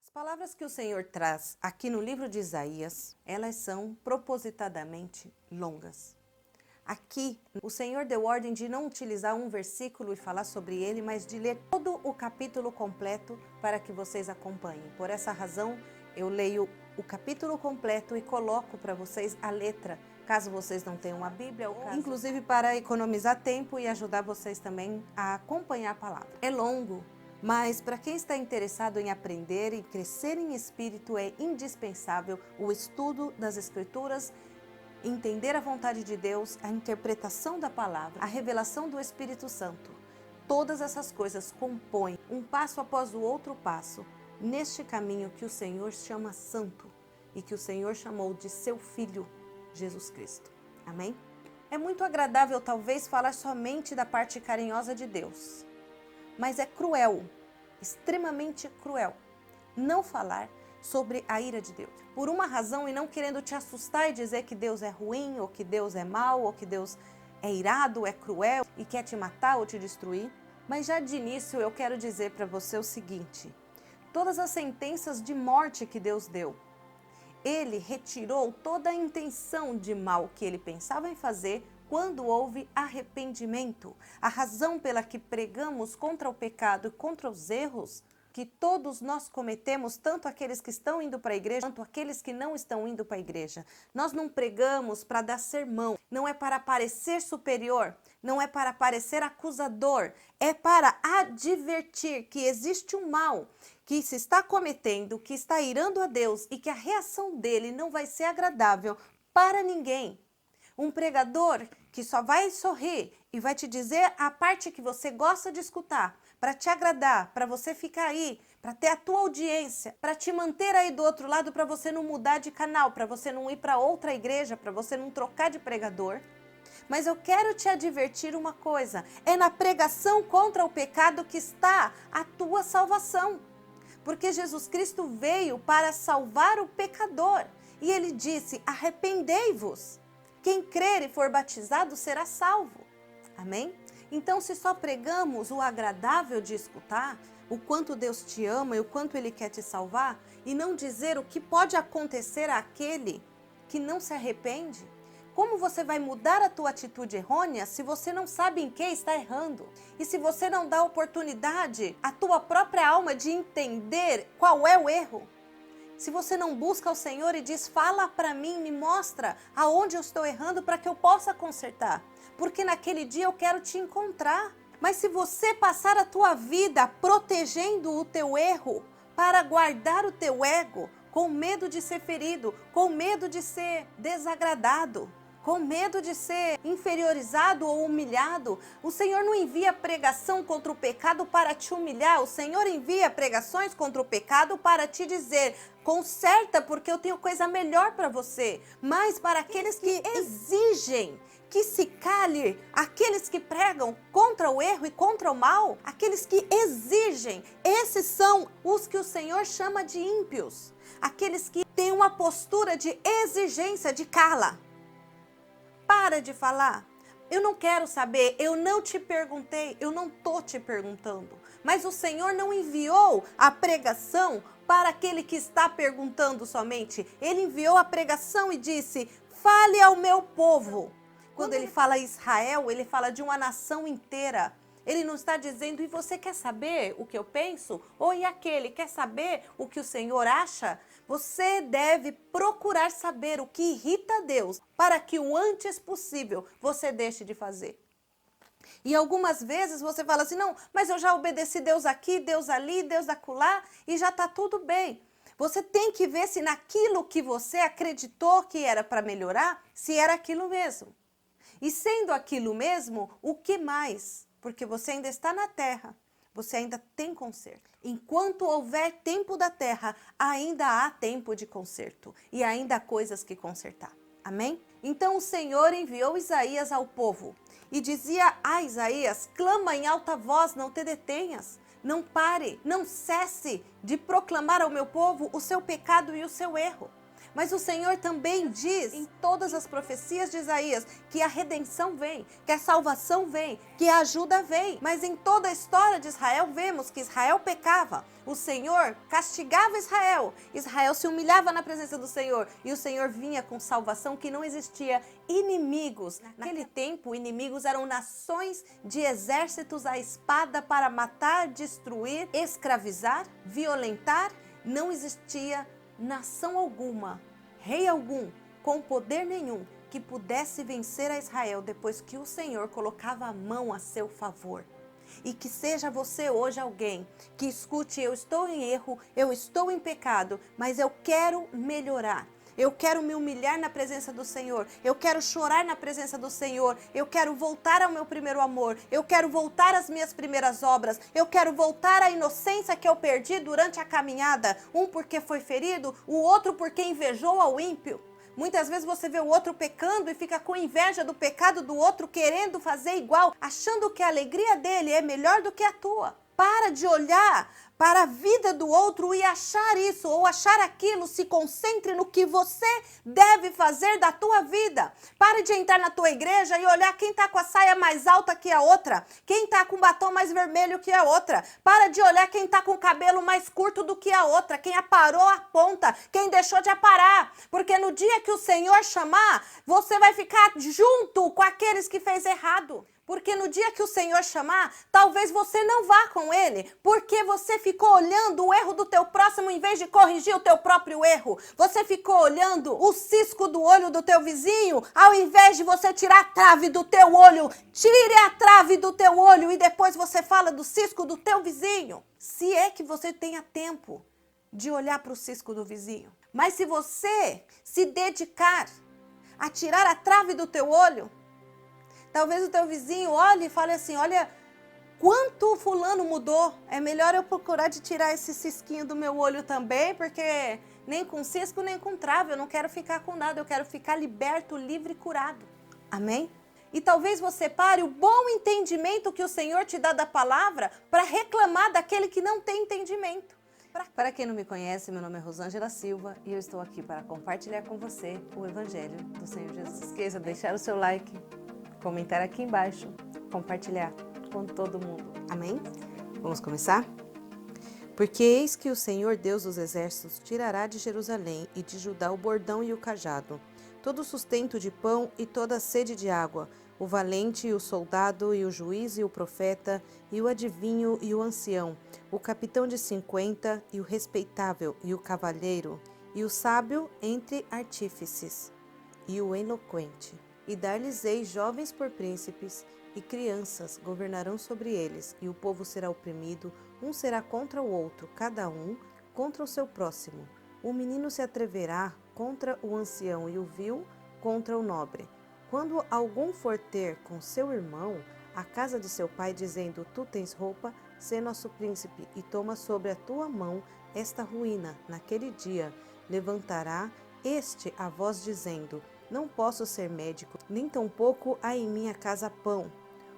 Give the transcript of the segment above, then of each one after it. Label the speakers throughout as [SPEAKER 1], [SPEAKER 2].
[SPEAKER 1] As palavras que o Senhor traz aqui no livro de Isaías, elas são propositadamente longas. Aqui, o Senhor deu ordem de não utilizar um versículo e falar sobre ele, mas de ler todo o capítulo completo para que vocês acompanhem. Por essa razão, eu leio o capítulo completo e coloco para vocês a letra, caso vocês não tenham a Bíblia, ou inclusive para economizar tempo e ajudar vocês também a acompanhar a palavra. É longo, mas para quem está interessado em aprender e crescer em espírito, é indispensável o estudo das Escrituras, entender a vontade de Deus, a interpretação da palavra, a revelação do Espírito Santo. Todas essas coisas compõem um passo após o outro passo neste caminho que o Senhor chama santo e que o Senhor chamou de seu Filho, Jesus Cristo. Amém? É muito agradável talvez falar somente da parte carinhosa de Deus, mas é cruel, extremamente cruel, não falar sobre a ira de Deus. Por uma razão, e não querendo te assustar e dizer que Deus é ruim, ou que Deus é mau, ou que Deus é irado, é cruel e quer te matar ou te destruir. Mas já de início eu quero dizer para você o seguinte: todas as sentenças de morte que Deus deu, Ele retirou toda a intenção de mal que Ele pensava em fazer quando houve arrependimento. A razão pela que pregamos contra o pecado e contra os erros que todos nós cometemos, tanto aqueles que estão indo para a igreja, quanto aqueles que não estão indo para a igreja. Nós não pregamos para dar sermão, não é para parecer superior, não é para parecer acusador, é para advertir que existe um mal que se está cometendo, que está irando a Deus e que a reação dele não vai ser agradável para ninguém. Um pregador que só vai sorrir e vai te dizer a parte que você gosta de escutar, para te agradar, para você ficar aí, para ter a tua audiência, para te manter aí do outro lado, para você não mudar de canal, para você não ir para outra igreja, para você não trocar de pregador. Mas eu quero te advertir uma coisa: é na pregação contra o pecado que está a tua salvação. Porque Jesus Cristo veio para salvar o pecador. E ele disse: arrependei-vos. Quem crer e for batizado será salvo. Amém? Então, se só pregamos o agradável de escutar, o quanto Deus te ama e o quanto Ele quer te salvar, e não dizer o que pode acontecer àquele que não se arrepende, como você vai mudar a tua atitude errônea se você não sabe em que está errando? E se você não dá oportunidade à tua própria alma de entender qual é o erro? Se você não busca o Senhor e diz: fala para mim, me mostra aonde eu estou errando para que eu possa consertar, porque naquele dia eu quero te encontrar. Mas se você passar a tua vida protegendo o teu erro para guardar o teu ego, com medo de ser ferido, com medo de ser desagradado, com medo de ser inferiorizado ou humilhado, o Senhor não envia pregação contra o pecado para te humilhar. O Senhor envia pregações contra o pecado para te dizer: conserta, porque eu tenho coisa melhor para você. Mas para aqueles que exigem que se cale, aqueles que pregam contra o erro e contra o mal, aqueles que exigem, esses são os que o Senhor chama de ímpios. Aqueles que têm uma postura de exigência, de cala. Para de falar. Eu não quero saber, eu não te perguntei, eu não estou te perguntando. Mas o Senhor não enviou a pregação para aquele que está perguntando somente. Ele enviou a pregação e disse: fale ao meu povo. Quando ele fala Israel, ele fala de uma nação inteira. Ele não está dizendo: e você quer saber o que eu penso? Ou e aquele quer saber o que o Senhor acha? Você deve procurar saber o que irrita a Deus para que o antes possível você deixe de fazer. E algumas vezes você fala assim: não, mas eu já obedeci Deus aqui, Deus ali, Deus acolá e já está tudo bem. Você tem que ver se naquilo que você acreditou que era para melhorar, se era aquilo mesmo. E sendo aquilo mesmo, o que mais? Porque você ainda está na terra, você ainda tem conserto. Enquanto houver tempo da terra, ainda há tempo de conserto e ainda há coisas que consertar. Amém? Então o Senhor enviou Isaías ao povo e dizia a Isaías: clama em alta voz, não te detenhas. Não pare, não cesse de proclamar ao meu povo o seu pecado e o seu erro. Mas o Senhor também diz em todas as profecias de Isaías que a redenção vem, que a salvação vem, que a ajuda vem. Mas em toda a história de Israel vemos que Israel pecava. O Senhor castigava Israel. Israel se humilhava na presença do Senhor. E o Senhor vinha com salvação que não existia inimigos. Naquele tempo, inimigos eram nações de exércitos à espada para matar, destruir, escravizar, violentar. Não existia nação alguma, rei algum, com poder nenhum, que pudesse vencer a Israel depois que o Senhor colocava a mão a seu favor. E que seja você hoje alguém que escute: eu estou em erro, eu estou em pecado, mas eu quero melhorar. Eu quero me humilhar na presença do Senhor. Eu quero chorar na presença do Senhor. Eu quero voltar ao meu primeiro amor. Eu quero voltar às minhas primeiras obras. Eu quero voltar à inocência que eu perdi durante a caminhada. Um porque foi ferido, o outro porque invejou ao ímpio. Muitas vezes você vê o outro pecando e fica com inveja do pecado do outro, querendo fazer igual, achando que a alegria dele é melhor do que a tua. Para de olhar para a vida do outro e achar isso ou achar aquilo. Se concentre no que você deve fazer da tua vida. Pare de entrar na tua igreja e olhar quem está com a saia mais alta que a outra, quem está com o batom mais vermelho que a outra. Para de olhar quem está com o cabelo mais curto do que a outra, quem aparou a ponta, quem deixou de aparar. Porque no dia que o Senhor chamar, você vai ficar junto com aqueles que fez errado. Porque no dia que o Senhor chamar, talvez você não vá com ele, porque você ficou olhando o erro do teu próximo em vez de corrigir o teu próprio erro. Você ficou olhando o cisco do olho do teu vizinho, ao invés de você tirar a trave do teu olho. Tire a trave do teu olho e depois você fala do cisco do teu vizinho. Se é que você tenha tempo de olhar para o cisco do vizinho. Mas se você se dedicar a tirar a trave do teu olho, talvez o teu vizinho olhe e fale assim: olha, quanto o fulano mudou. É melhor eu procurar de tirar esse cisquinho do meu olho também, porque nem com cisco, nem com trave. Eu não quero ficar com nada, eu quero ficar liberto, livre e curado. Amém? E talvez você pare o bom entendimento que o Senhor te dá da palavra para reclamar daquele que não tem entendimento. Para quem não me conhece, meu nome é Rosângela Silva e eu estou aqui para compartilhar com você o Evangelho do Senhor Jesus. Esqueça de deixar o seu like, comentar aqui embaixo, compartilhar com todo mundo. Amém? Vamos começar? Porque eis que o Senhor Deus dos exércitos tirará de Jerusalém e de Judá o bordão e o cajado, todo o sustento de pão e toda a sede de água, o valente e o soldado e o juiz e o profeta e o adivinho e o ancião, o capitão de 50 e o respeitável e o cavalheiro, e o sábio entre artífices e o eloquente. E dar-lhes-ei jovens por príncipes, e crianças governarão sobre eles, e o povo será oprimido, um será contra o outro, cada um contra o seu próximo. O menino se atreverá contra o ancião, e o vil contra o nobre. Quando algum for ter com seu irmão a casa de seu pai, dizendo: tu tens roupa, sê nosso príncipe, e toma sobre a tua mão esta ruína, naquele dia levantará este a voz, dizendo: não posso ser médico, nem tampouco há em minha casa pão,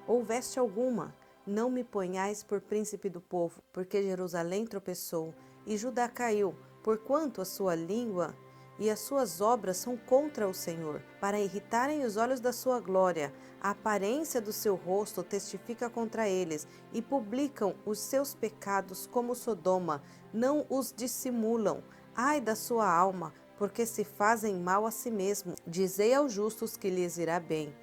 [SPEAKER 1] ou veste alguma. Não me ponhais por príncipe do povo, porque Jerusalém tropeçou, e Judá caiu, porquanto a sua língua e as suas obras são contra o Senhor, para irritarem os olhos da sua glória. A aparência do seu rosto testifica contra eles, e publicam os seus pecados como Sodoma, não os dissimulam. Ai da sua alma, porque se fazem mal a si mesmo. Dizei aos justos que lhes irá bem,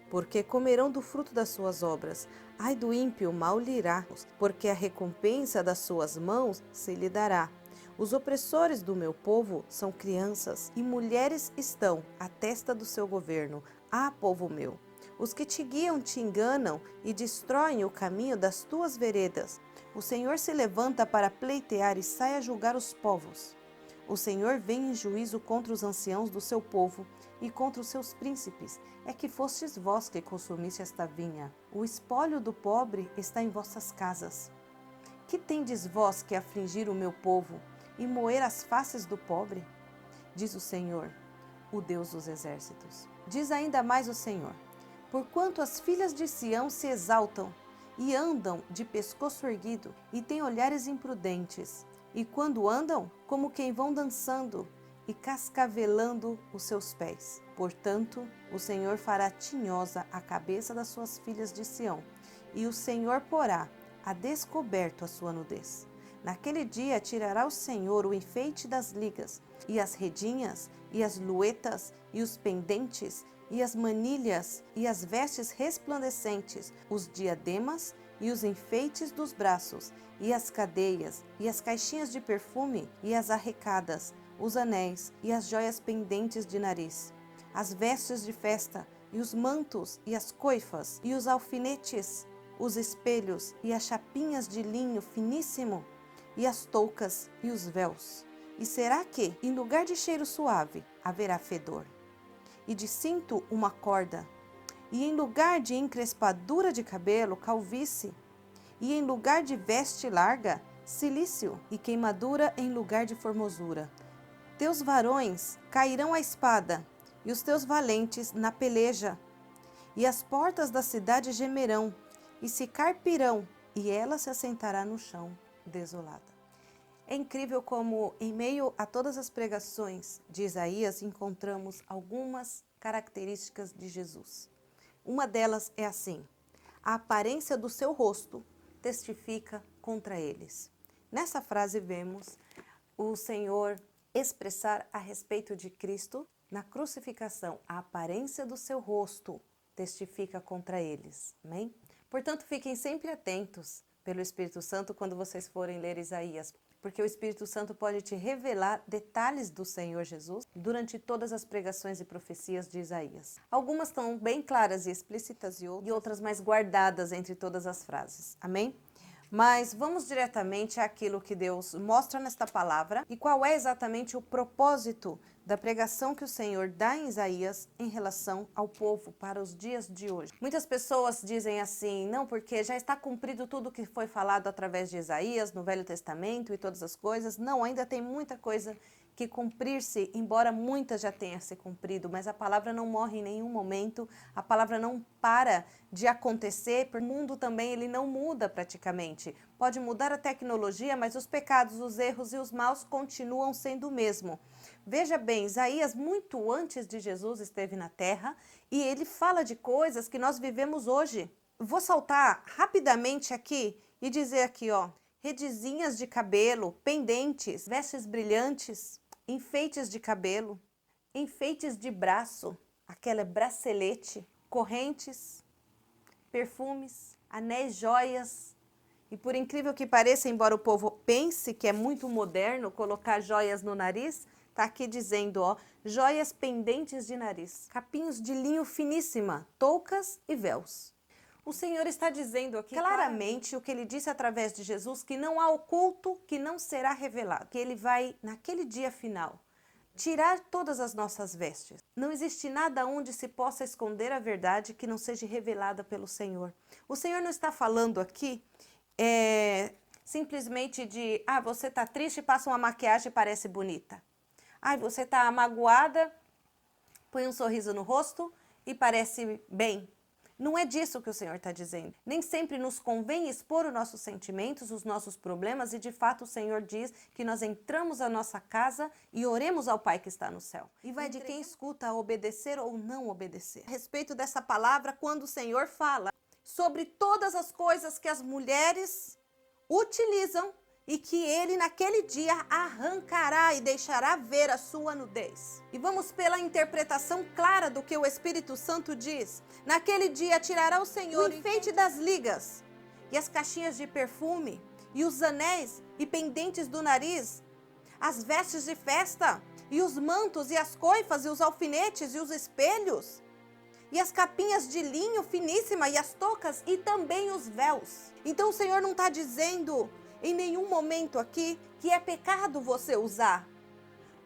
[SPEAKER 1] porque comerão do fruto das suas obras. Ai do ímpio, mal lhe irá, porque a recompensa das suas mãos se lhe dará. Os opressores do meu povo são crianças, e mulheres estão à testa do seu governo. Ah, povo meu! Os que te guiam te enganam e destroem o caminho das tuas veredas. O Senhor se levanta para pleitear e sai a julgar os povos. O Senhor vem em juízo contra os anciãos do seu povo e contra os seus príncipes. É que fostes vós que consumiste esta vinha. O espólio do pobre está em vossas casas. Que tendes vós que afligir o meu povo e moer as faces do pobre? Diz o Senhor, o Deus dos exércitos. Diz ainda mais o Senhor: porquanto as filhas de Sião se exaltam e andam de pescoço erguido e têm olhares imprudentes, e quando andam, como quem vão dançando, e cascavelando os seus pés. Portanto, o Senhor fará tinhosa a cabeça das suas filhas de Sião, e o Senhor porá a descoberto a sua nudez. Naquele dia tirará o Senhor o enfeite das ligas, e as redinhas, e as luetas, e os pendentes, e as manilhas, e as vestes resplandecentes, os diademas, e os enfeites dos braços, e as cadeias, e as caixinhas de perfume, e as arrecadas, os anéis, e as joias pendentes de nariz, as vestes de festa, e os mantos, e as coifas, e os alfinetes, os espelhos, e as chapinhas de linho finíssimo, e as toucas, e os véus. E será que, em lugar de cheiro suave, haverá fedor, e de cinto uma corda, e em lugar de encrespadura de cabelo, calvície, e em lugar de veste larga, cilício, e queimadura em lugar de formosura. Teus varões cairão à espada, e os teus valentes na peleja, e as portas da cidade gemerão, e se carpirão, e ela se assentará no chão, desolada. É incrível como, em meio a todas as pregações de Isaías, encontramos algumas características de Jesus. Uma delas é assim: a aparência do seu rosto testifica contra eles. Nessa frase vemos o Senhor expressar a respeito de Cristo na crucificação. A aparência do seu rosto testifica contra eles. Amém? Portanto, fiquem sempre atentos pelo Espírito Santo quando vocês forem ler Isaías, porque o Espírito Santo pode te revelar detalhes do Senhor Jesus durante todas as pregações e profecias de Isaías. Algumas estão bem claras e explícitas e outras mais guardadas entre todas as frases. Amém? Mas vamos diretamente àquilo que Deus mostra nesta palavra e qual é exatamente o propósito da pregação que o Senhor dá em Isaías em relação ao povo para os dias de hoje. Muitas pessoas dizem assim, não, porque já está cumprido tudo que foi falado através de Isaías no Velho Testamento e todas as coisas. Não, ainda tem muita coisa que cumprir-se, embora muita já tenha se cumprido, mas a palavra não morre em nenhum momento, a palavra não para de acontecer, porque o mundo também ele não muda praticamente. Pode mudar a tecnologia, mas os pecados, os erros e os maus continuam sendo o mesmo. Veja bem, Isaías, muito antes de Jesus, esteve na terra e ele fala de coisas que nós vivemos hoje. Vou saltar rapidamente aqui e dizer aqui, ó, redezinhas de cabelo, pendentes, vestes brilhantes, enfeites de cabelo, enfeites de braço, aquela bracelete, correntes, perfumes, anéis, joias. E por incrível que pareça, embora o povo pense que é muito moderno colocar joias no nariz, está aqui dizendo, ó, joias pendentes de nariz, capinhos de linho finíssima, toucas e véus. O Senhor está dizendo aqui claramente o que ele disse através de Jesus, que não há oculto que não será revelado, que ele vai, naquele dia final, tirar todas as nossas vestes. Não existe nada onde se possa esconder a verdade que não seja revelada pelo Senhor. O Senhor não está falando aqui simplesmente de, você está triste, passa uma maquiagem e parece bonita. Você está magoada, põe um sorriso no rosto e parece bem. Não é disso que o Senhor está dizendo. Nem sempre nos convém expor os nossos sentimentos, os nossos problemas, e de fato o Senhor diz que nós entramos à nossa casa e oremos ao Pai que está no céu. E vai de quem escuta obedecer ou não obedecer. A respeito dessa palavra, quando o Senhor fala sobre todas as coisas que as mulheres utilizam e que ele naquele dia arrancará e deixará ver a sua nudez. E vamos pela interpretação clara do que o Espírito Santo diz. Naquele dia tirará o Senhor o enfeite das ligas, e as caixinhas de perfume, e os anéis e pendentes do nariz, as vestes de festa, e os mantos, e as coifas, e os alfinetes, e os espelhos, e as capinhas de linho finíssima, e as toucas, e também os véus. Então o Senhor não está dizendo em nenhum momento aqui que é pecado você usar.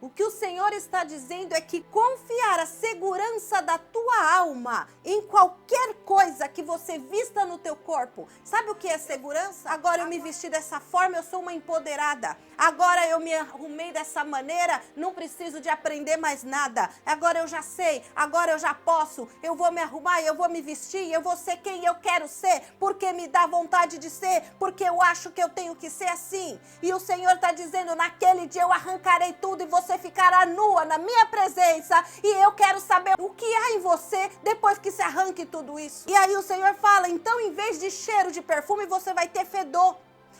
[SPEAKER 1] O que o Senhor está dizendo é que confiar a segurança da tua alma em qualquer coisa que você vista no teu corpo. Sabe o que é segurança? Agora eu me vesti dessa forma, eu sou uma empoderada. Agora eu me arrumei dessa maneira, não preciso de aprender mais nada. Agora eu já sei, agora eu já posso. Eu vou me arrumar, eu vou me vestir, eu vou ser quem eu quero ser, porque me dá vontade de ser, porque eu acho que eu tenho que ser assim. E o Senhor está dizendo, naquele dia eu arrancarei tudo e você você ficará nua na minha presença e eu quero saber o que há em você depois que se arranque tudo isso. E aí o Senhor fala, então em vez de cheiro de perfume, você vai ter fedor.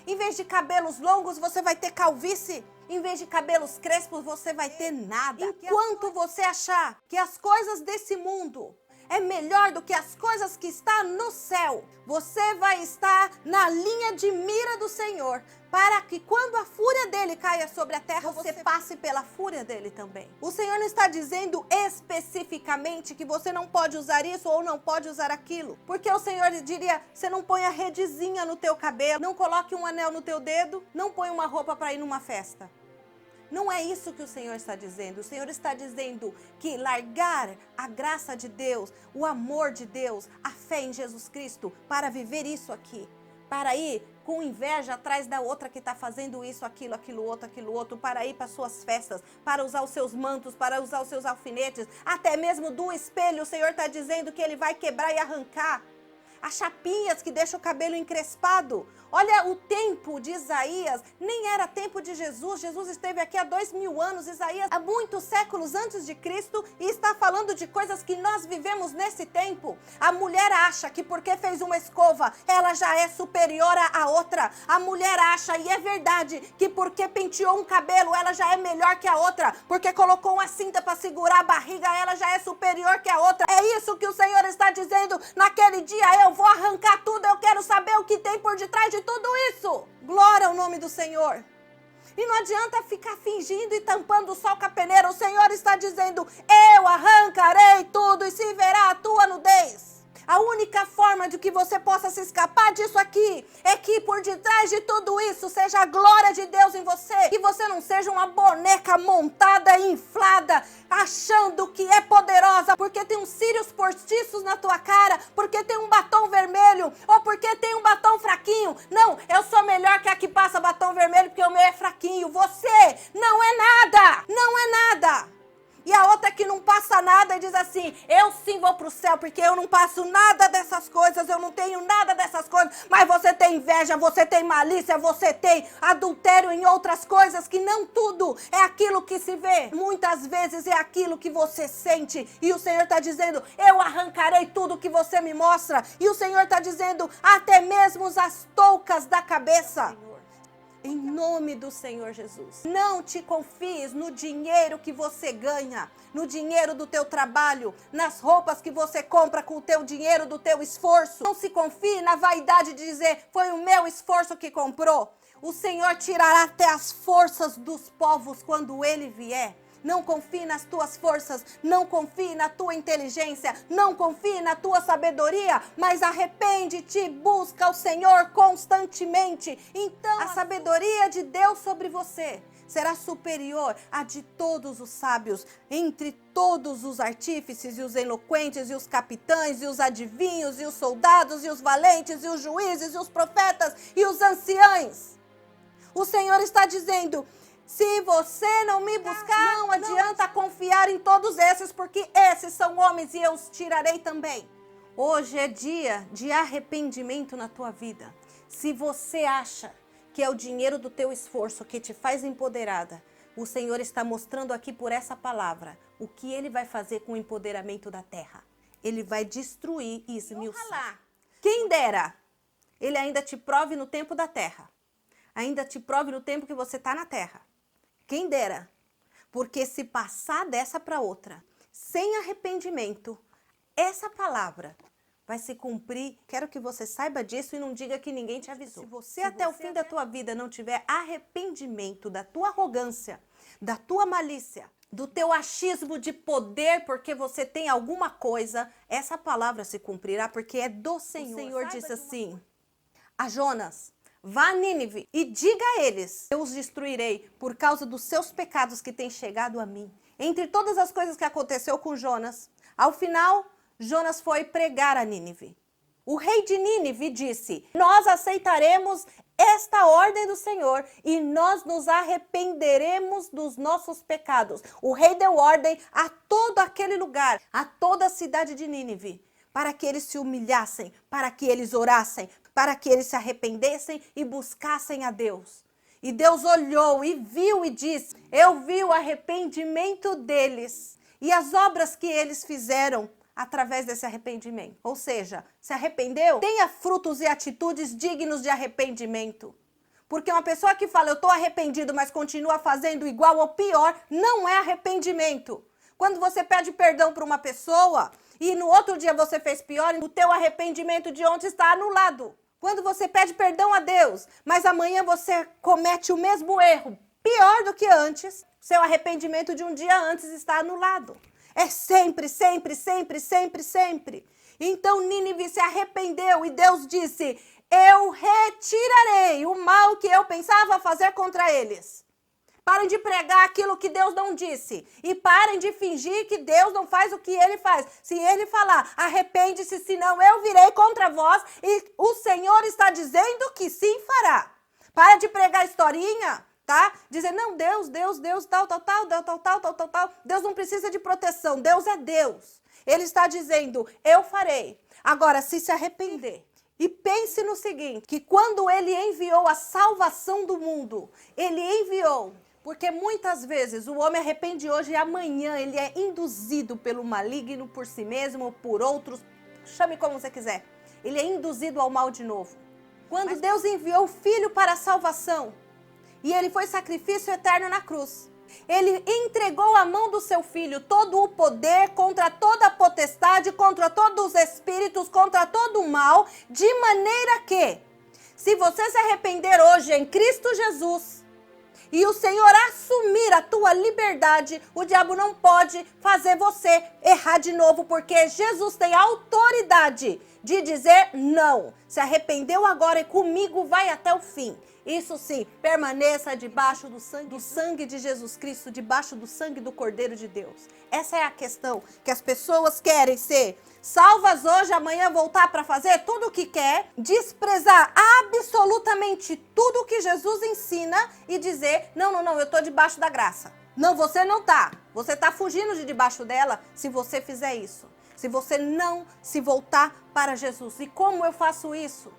[SPEAKER 1] Em vez de cabelos longos, você vai ter calvície. Em vez de cabelos crespos, você vai ter nada. Enquanto você achar que as coisas desse mundo é melhor do que as coisas que estão no céu, você vai estar na linha de mira do Senhor, para que quando a fúria dele caia sobre a terra, você passe pela fúria dele também. O Senhor não está dizendo especificamente que você não pode usar isso ou não pode usar aquilo, porque o Senhor diria, você não põe a redezinha no teu cabelo, não coloque um anel no teu dedo, não põe uma roupa para ir numa festa. Não é isso que o Senhor está dizendo. O Senhor está dizendo que largar a graça de Deus, o amor de Deus, a fé em Jesus Cristo, para viver isso aqui, para ir com inveja atrás da outra que está fazendo isso, aquilo outro, para ir para suas festas, para usar os seus mantos, para usar os seus alfinetes, até mesmo do espelho, o Senhor está dizendo que Ele vai quebrar e arrancar. As chapinhas que deixam o cabelo encrespado. Olha, o tempo de Isaías nem era tempo de Jesus. Jesus esteve aqui há 2000 anos, Isaías há muitos séculos antes de Cristo, e está falando de coisas que nós vivemos nesse tempo. A mulher acha que porque fez uma escova, ela já é superior à outra. A mulher acha, e é verdade, que porque penteou um cabelo, ela já é melhor que a outra. Porque colocou uma cinta para segurar a barriga, ela já é superior que a outra. É isso que o Senhor está dizendo naquele dia. Eu vou arrancar tudo, eu quero saber o que tem por detrás de tudo isso. Glória ao nome do Senhor. E não adianta ficar fingindo e tampando o sol com a peneira. O Senhor está dizendo, eu arrancarei tudo e se verá a tua nudez. A única forma de que você possa se escapar disso aqui é que por detrás de tudo isso seja a glória de Deus em você. Que você não seja uma boneca montada e inflada, achando que é poderosa, porque tem uns cílios postiços na tua cara, porque tem um batom vermelho, ou porque tem um batom fraquinho. Não, eu sou melhor que a que passa batom vermelho, porque o meu é fraquinho. Você não é nada, não é nada. E a outra que não passa nada e diz assim, eu sim vou pro céu, porque eu não passo nada dessas coisas, eu não tenho nada dessas coisas. Mas você tem inveja, você tem malícia, você tem adultério em outras coisas, que não tudo é aquilo que se vê. Muitas vezes é aquilo que você sente. E o Senhor está dizendo, eu arrancarei tudo que você me mostra. E o Senhor está dizendo, até mesmo as toucas da cabeça. Em nome do Senhor Jesus. Não te confies no dinheiro que você ganha, no dinheiro do teu trabalho, nas roupas que você compra com o teu dinheiro do teu esforço. Não se confie na vaidade de dizer, foi o meu esforço que comprou. O Senhor tirará até as forças dos povos quando Ele vier. Não confie nas tuas forças, não confie na tua inteligência, não confie na tua sabedoria, mas arrepende-te, busca o Senhor constantemente. Então a sabedoria de Deus sobre você será superior à de todos os sábios, entre todos os artífices e os eloquentes e os capitães e os adivinhos e os soldados e os valentes e os juízes e os profetas e os anciãos. O Senhor está dizendo, se você não me buscar, não adianta confiar em todos esses, porque esses são homens e eu os tirarei também. Hoje é dia de arrependimento na tua vida. Se você acha que é o dinheiro do teu esforço que te faz empoderada, o Senhor está mostrando aqui por essa palavra o que Ele vai fazer com o empoderamento da terra. Ele vai destruir e esmiuçar. Quem dera, Ele ainda te prove no tempo da terra. Ainda te prove no tempo que você está na terra. Quem dera, porque se passar dessa para outra, sem arrependimento, essa palavra vai se cumprir. Quero que você saiba disso e não diga que ninguém te avisou. Se você até o fim da tua vida não tiver arrependimento da tua arrogância, da tua malícia, do teu achismo de poder porque você tem alguma coisa, essa palavra se cumprirá porque é do Senhor. O Senhor disse assim a Jonas, vá a Nínive e diga a eles, eu os destruirei por causa dos seus pecados que têm chegado a mim. Entre todas as coisas que aconteceu com Jonas, ao final, Jonas foi pregar a Nínive. O rei de Nínive disse, nós aceitaremos esta ordem do Senhor e nós nos arrependeremos dos nossos pecados. O rei deu ordem a todo aquele lugar, a toda a cidade de Nínive, para que eles se humilhassem, para que eles orassem, para que eles se arrependessem e buscassem a Deus. E Deus olhou e viu e disse: eu vi o arrependimento deles e as obras que eles fizeram através desse arrependimento. Ou seja, se arrependeu, tenha frutos e atitudes dignos de arrependimento. Porque uma pessoa que fala, eu estou arrependido, mas continua fazendo igual ou pior, não é arrependimento. Quando você pede perdão para uma pessoa e no outro dia você fez pior, o teu arrependimento de ontem está anulado. Quando você pede perdão a Deus, mas amanhã você comete o mesmo erro, pior do que antes, seu arrependimento de um dia antes está anulado. É sempre, sempre, sempre, sempre, sempre. Então Nínive se arrependeu e Deus disse: eu retirarei o mal que eu pensava fazer contra eles. Parem de pregar aquilo que Deus não disse. E parem de fingir que Deus não faz o que ele faz. Se ele falar, arrepende-se, senão eu virei contra vós. E o Senhor está dizendo que sim fará. Para de pregar historinha, tá? Dizer, não, Deus, tal. Deus não precisa de proteção. Deus é Deus. Ele está dizendo, eu farei. Agora, se arrepender. E pense no seguinte, que quando ele enviou a salvação do mundo, ele enviou, porque muitas vezes o homem arrepende hoje e amanhã ele é induzido pelo maligno, por si mesmo, por outros, chame como você quiser. Ele é induzido ao mal de novo. Quando Deus enviou o Filho para a salvação, e ele foi sacrifício eterno na cruz, ele entregou à mão do seu Filho todo o poder contra toda a potestade, contra todos os espíritos, contra todo o mal, de maneira que, se você se arrepender hoje em Cristo Jesus, e o Senhor assumir a tua liberdade, o diabo não pode fazer você errar de novo, porque Jesus tem autoridade de dizer não. Se arrependeu agora e comigo vai até o fim. Isso sim, permaneça debaixo do sangue de Jesus Cristo, debaixo do sangue do Cordeiro de Deus. Essa é a questão, que as pessoas querem ser salvas hoje, amanhã voltar para fazer tudo o que quer, desprezar absolutamente tudo o que Jesus ensina e dizer, não, eu estou debaixo da graça. Não, você não está. Você está fugindo de debaixo dela se você fizer isso. Se você não se voltar para Jesus. E como eu faço isso?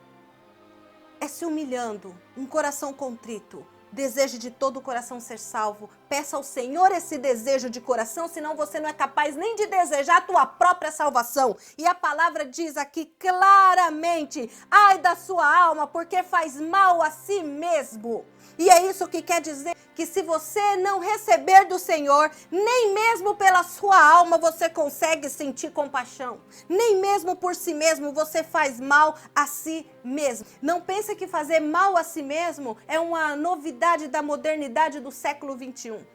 [SPEAKER 1] É se humilhando, um coração contrito, deseje de todo o coração ser salvo. Peça ao Senhor esse desejo de coração, senão você não é capaz nem de desejar a tua própria salvação. E a palavra diz aqui claramente, ai da sua alma, porque faz mal a si mesmo. E é isso que quer dizer que se você não receber do Senhor, nem mesmo pela sua alma você consegue sentir compaixão. Nem mesmo por si mesmo você faz mal a si mesmo. Não pense que fazer mal a si mesmo é uma novidade da modernidade do século 21.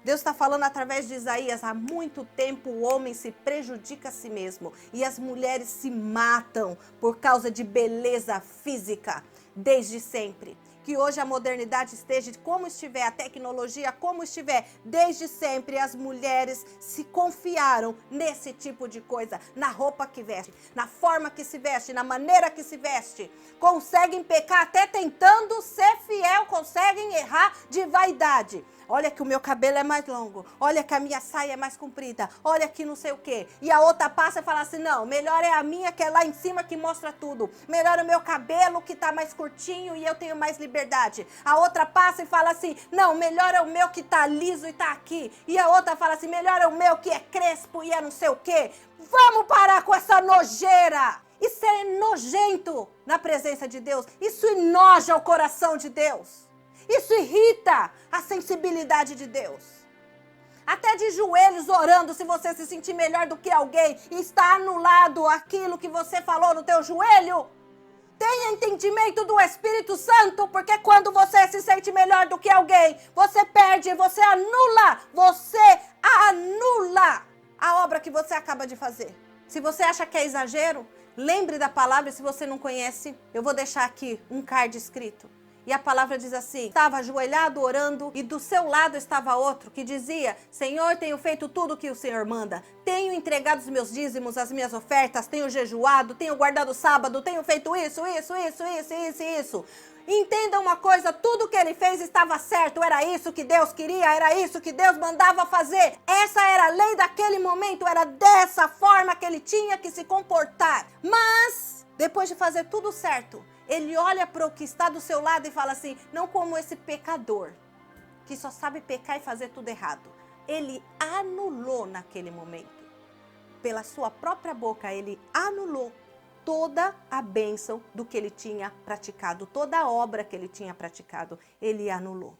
[SPEAKER 1] Deus está falando através de Isaías, há muito tempo o homem se prejudica a si mesmo e as mulheres se matam por causa de beleza física, desde sempre. Que hoje a modernidade esteja como estiver, a tecnologia como estiver, desde sempre as mulheres se confiaram nesse tipo de coisa, na roupa que veste, na forma que se veste, na maneira que se veste. Conseguem pecar até tentando ser fiel, conseguem errar de vaidade. Olha que o meu cabelo é mais longo, olha que a minha saia é mais comprida, olha que não sei o quê. E a outra passa e fala assim, não, melhor é a minha que é lá em cima que mostra tudo. Melhor é o meu cabelo que tá mais curtinho e eu tenho mais liberdade. A outra passa e fala assim, não, melhor é o meu que tá liso e tá aqui. E a outra fala assim, melhor é o meu que é crespo e é não sei o quê. Vamos parar com essa nojeira. Isso é nojento na presença de Deus. Isso enoja o coração de Deus. Isso irrita a sensibilidade de Deus. Até de joelhos orando, se você se sentir melhor do que alguém, está anulado aquilo que você falou no teu joelho. Tenha entendimento do Espírito Santo, porque quando você se sente melhor do que alguém, você perde, você anula a obra que você acaba de fazer. Se você acha que é exagero, lembre da palavra, e se você não conhece, eu vou deixar aqui um card escrito. E a palavra diz assim, estava ajoelhado orando e do seu lado estava outro que dizia, Senhor, tenho feito tudo o que o Senhor manda. Tenho entregado os meus dízimos, as minhas ofertas, tenho jejuado, tenho guardado o sábado, tenho feito isso. Entenda uma coisa, tudo que ele fez estava certo, era isso que Deus queria, era isso que Deus mandava fazer. Essa era a lei daquele momento, era dessa forma que ele tinha que se comportar. Mas, depois de fazer tudo certo, Ele olha para o que está do seu lado e fala assim, não como esse pecador, que só sabe pecar e fazer tudo errado. Ele anulou naquele momento. Pela sua própria boca, ele anulou toda a bênção do que ele tinha praticado, toda a obra que ele tinha praticado, ele anulou.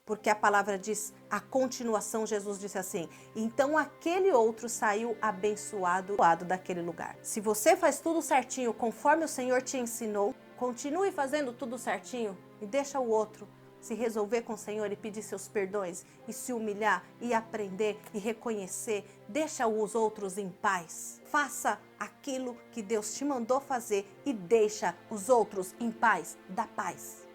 [SPEAKER 1] Porque a palavra diz, a continuação, Jesus disse assim, então aquele outro saiu abençoado daquele lugar. Se você faz tudo certinho, conforme o Senhor te ensinou, continue fazendo tudo certinho e deixa o outro se resolver com o Senhor e pedir seus perdões e se humilhar e aprender e reconhecer. Deixa os outros em paz. Faça aquilo que Deus te mandou fazer e deixa os outros em paz. Dá paz,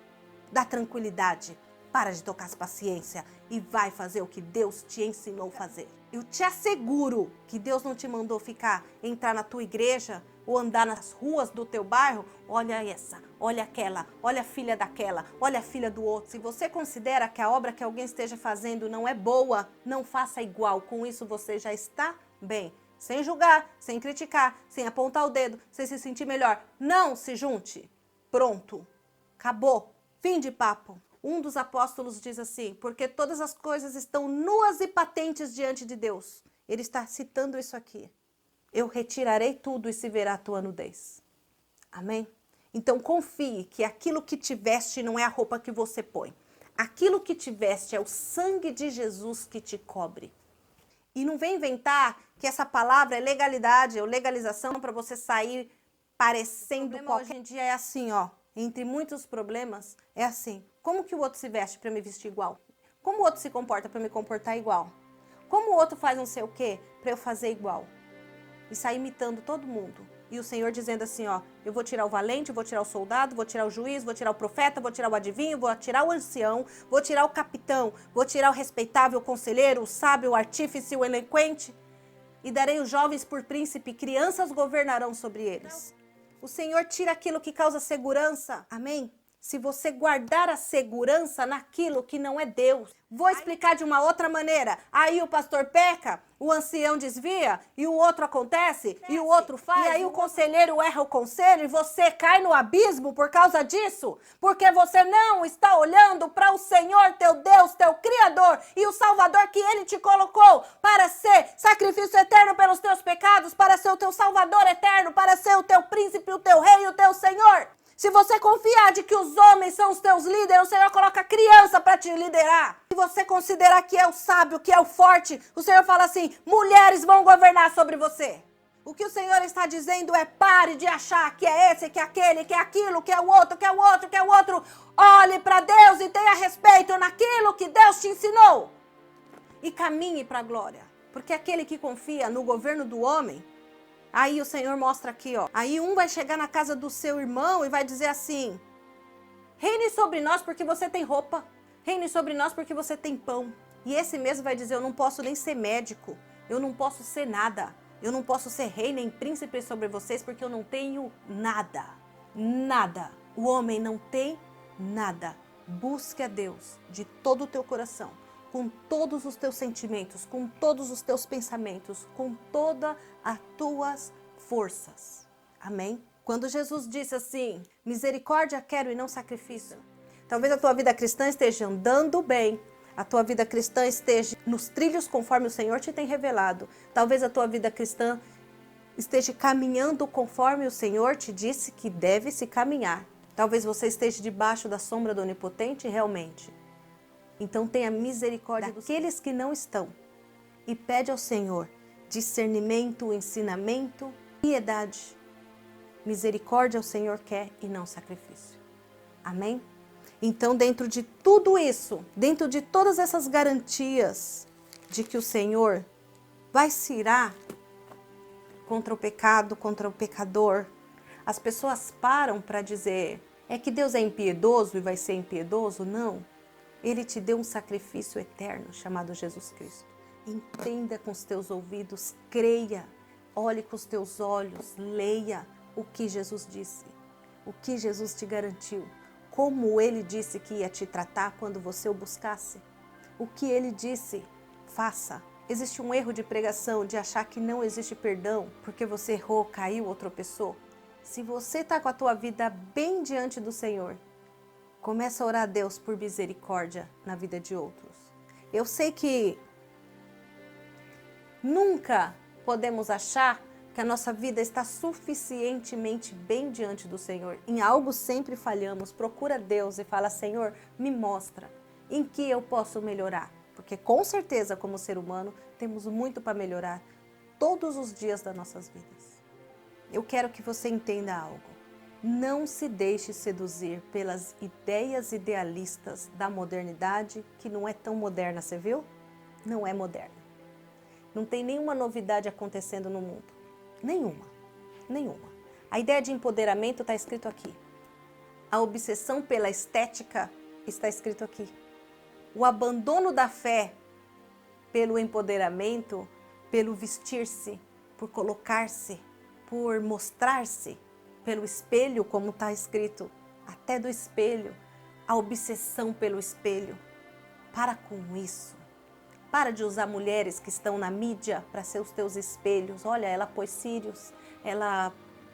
[SPEAKER 1] dá tranquilidade. Para de tocar as paciência e vai fazer o que Deus te ensinou a fazer. Eu te asseguro que Deus não te mandou entrar na tua igreja ou andar nas ruas do teu bairro. Olha essa, olha aquela, olha a filha daquela, olha a filha do outro. Se você considera que a obra que alguém esteja fazendo não é boa, não faça igual. Com isso você já está bem. Sem julgar, sem criticar, sem apontar o dedo, sem se sentir melhor. Não se junte. Pronto. Acabou. Fim de papo. Um dos apóstolos diz assim, porque todas as coisas estão nuas e patentes diante de Deus. Ele está citando isso aqui. Eu retirarei tudo e se verá a tua nudez. Amém? Então confie que aquilo que te veste não é a roupa que você põe. Aquilo que te veste é o sangue de Jesus que te cobre. E não vem inventar que essa palavra é legalidade ou legalização para você sair parecendo qualquer... Hoje em dia é assim, ó. Entre muitos problemas, é assim. Como que o outro se veste para me vestir igual? Como o outro se comporta para me comportar igual? Como o outro faz não sei o quê para eu fazer igual? E sair imitando todo mundo. E o Senhor dizendo assim, ó, eu vou tirar o valente, vou tirar o soldado, vou tirar o juiz, vou tirar o profeta, vou tirar o adivinho, vou tirar o ancião, vou tirar o capitão, vou tirar o respeitável, o conselheiro, o sábio, o artífice, o eloquente. E darei os jovens por príncipe, crianças governarão sobre eles. O Senhor tira aquilo que causa segurança. Amém? Se você guardar a segurança naquilo que não é Deus. Vou explicar de uma outra maneira. Aí o pastor peca, o ancião desvia, e o outro acontece, e o outro faz. E aí o conselheiro erra o conselho e você cai no abismo por causa disso. Porque você não está olhando para o Senhor, teu Deus, teu Criador, e o Salvador que Ele te colocou para ser sacrifício eterno pelos teus pecados, para ser o teu Salvador eterno, para ser o teu príncipe, o teu rei, o teu Senhor. Se você confiar de que os homens são os teus líderes, o Senhor coloca criança para te liderar. Se você considerar que é o sábio, que é o forte, o Senhor fala assim, mulheres vão governar sobre você. O que o Senhor está dizendo é pare de achar que é esse, que é aquele, que é aquilo, que é o outro, que é o outro, que é o outro. Olhe para Deus e tenha respeito naquilo que Deus te ensinou. E caminhe para a glória. Porque aquele que confia no governo do homem, aí o Senhor mostra aqui, ó. Aí um vai chegar na casa do seu irmão e vai dizer assim, reine sobre nós porque você tem roupa. Reine sobre nós porque você tem pão. E esse mesmo vai dizer, eu não posso nem ser médico. Eu não posso ser nada. Eu não posso ser rei nem príncipe sobre vocês porque eu não tenho nada. Nada. O homem não tem nada. Busque a Deus de todo o teu coração, com todos os teus sentimentos, com todos os teus pensamentos, com todas as tuas forças. Amém? Quando Jesus disse assim, misericórdia quero e não sacrifício. Talvez a tua vida cristã esteja andando bem, a tua vida cristã esteja nos trilhos conforme o Senhor te tem revelado. Talvez a tua vida cristã esteja caminhando conforme o Senhor te disse que deve se caminhar. Talvez você esteja debaixo da sombra do Onipotente realmente. Então tenha misericórdia daqueles que não estão e pede ao Senhor discernimento, ensinamento, piedade. Misericórdia o Senhor quer e não sacrifício. Amém? Então dentro de tudo isso, dentro de todas essas garantias de que o Senhor vai se irar contra o pecado, contra o pecador, as pessoas param para dizer, é que Deus é impiedoso e vai ser impiedoso? Não. Ele te deu um sacrifício eterno chamado Jesus Cristo. Entenda com os teus ouvidos, creia, olhe com os teus olhos, leia o que Jesus disse, o que Jesus te garantiu, como Ele disse que ia te tratar quando você o buscasse, o que Ele disse, faça. Existe um erro de pregação de achar que não existe perdão porque você errou, caiu ou tropeçou. Se você está com a tua vida bem diante do Senhor, começa a orar a Deus por misericórdia na vida de outros. Eu sei que nunca podemos achar que a nossa vida está suficientemente bem diante do Senhor. Em algo sempre falhamos. Procura Deus e fala: Senhor, me mostra em que eu posso melhorar. Porque com certeza, como ser humano, temos muito para melhorar todos os dias das nossas vidas. Eu quero que você entenda algo. Não se deixe seduzir pelas ideias idealistas da modernidade, que não é tão moderna, você viu? Não é moderna. Não tem nenhuma novidade acontecendo no mundo. Nenhuma. A ideia de empoderamento está escrito aqui. A obsessão pela estética está escrito aqui. O abandono da fé pelo empoderamento, pelo vestir-se, por colocar-se, por mostrar-se, pelo espelho, como está escrito, até do espelho, a obsessão pelo espelho. Para com isso. Para de usar mulheres que estão na mídia para ser os teus espelhos. Olha, ela pôs cílios, ela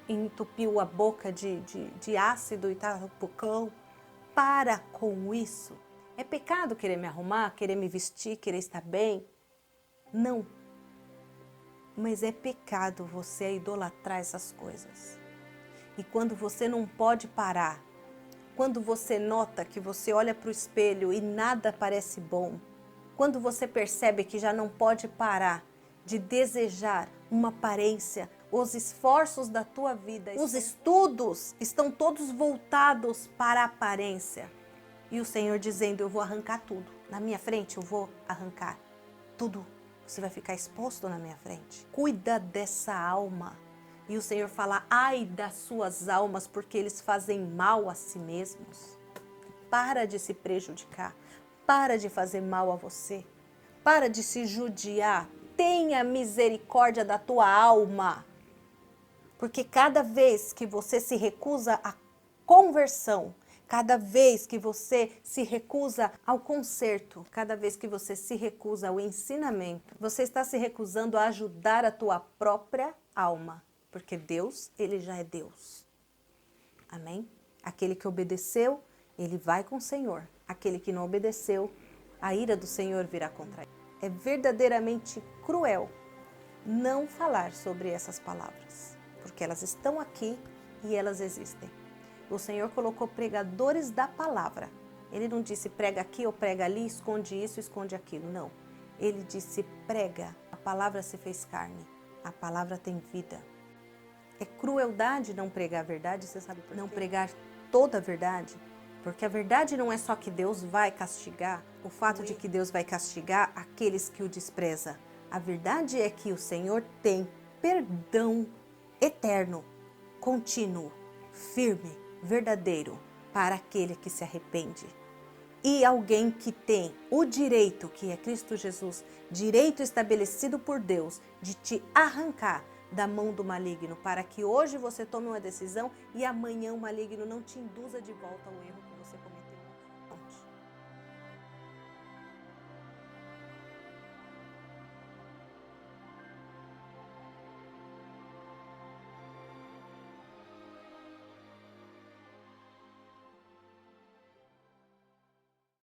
[SPEAKER 1] entupiu a boca de ácido e está no pocão. Para com isso. É pecado querer me arrumar, querer me vestir, querer estar bem? Não. Mas é pecado você idolatrar essas coisas. E quando você não pode parar, quando você nota que você olha para o espelho e nada parece bom, quando você percebe que já não pode parar de desejar uma aparência, os esforços da tua vida, os estudos estão todos voltados para a aparência. E o Senhor dizendo: eu vou arrancar tudo. Na minha frente eu vou arrancar tudo. Você vai ficar exposto na minha frente. Cuida dessa alma. E o Senhor fala: ai das suas almas, porque eles fazem mal a si mesmos. Para de se prejudicar. Para de fazer mal a você. Para de se judiar. Tenha misericórdia da tua alma. Porque cada vez que você se recusa à conversão, cada vez que você se recusa ao conserto, cada vez que você se recusa ao ensinamento, você está se recusando a ajudar a tua própria alma. Porque Deus, Ele já é Deus. Amém? Aquele que obedeceu, ele vai com o Senhor. Aquele que não obedeceu, a ira do Senhor virá contra ele. É verdadeiramente cruel não falar sobre essas palavras, porque elas estão aqui e elas existem. O Senhor colocou pregadores da palavra. Ele não disse prega aqui ou prega ali, esconde isso, esconde aquilo. Não. Ele disse prega. A palavra se fez carne. A palavra tem vida. É crueldade não pregar a verdade, você sabe por quê? Não pregar toda a verdade. Porque a verdade não é só que Deus vai castigar, o fato de que Deus vai castigar aqueles que o desprezam. A verdade é que o Senhor tem perdão eterno, contínuo, firme, verdadeiro para aquele que se arrepende. E alguém que tem o direito, que é Cristo Jesus, direito estabelecido por Deus, de te arrancar da mão do maligno, para que hoje você tome uma decisão e amanhã o maligno não te induza de volta ao erro que você cometeu.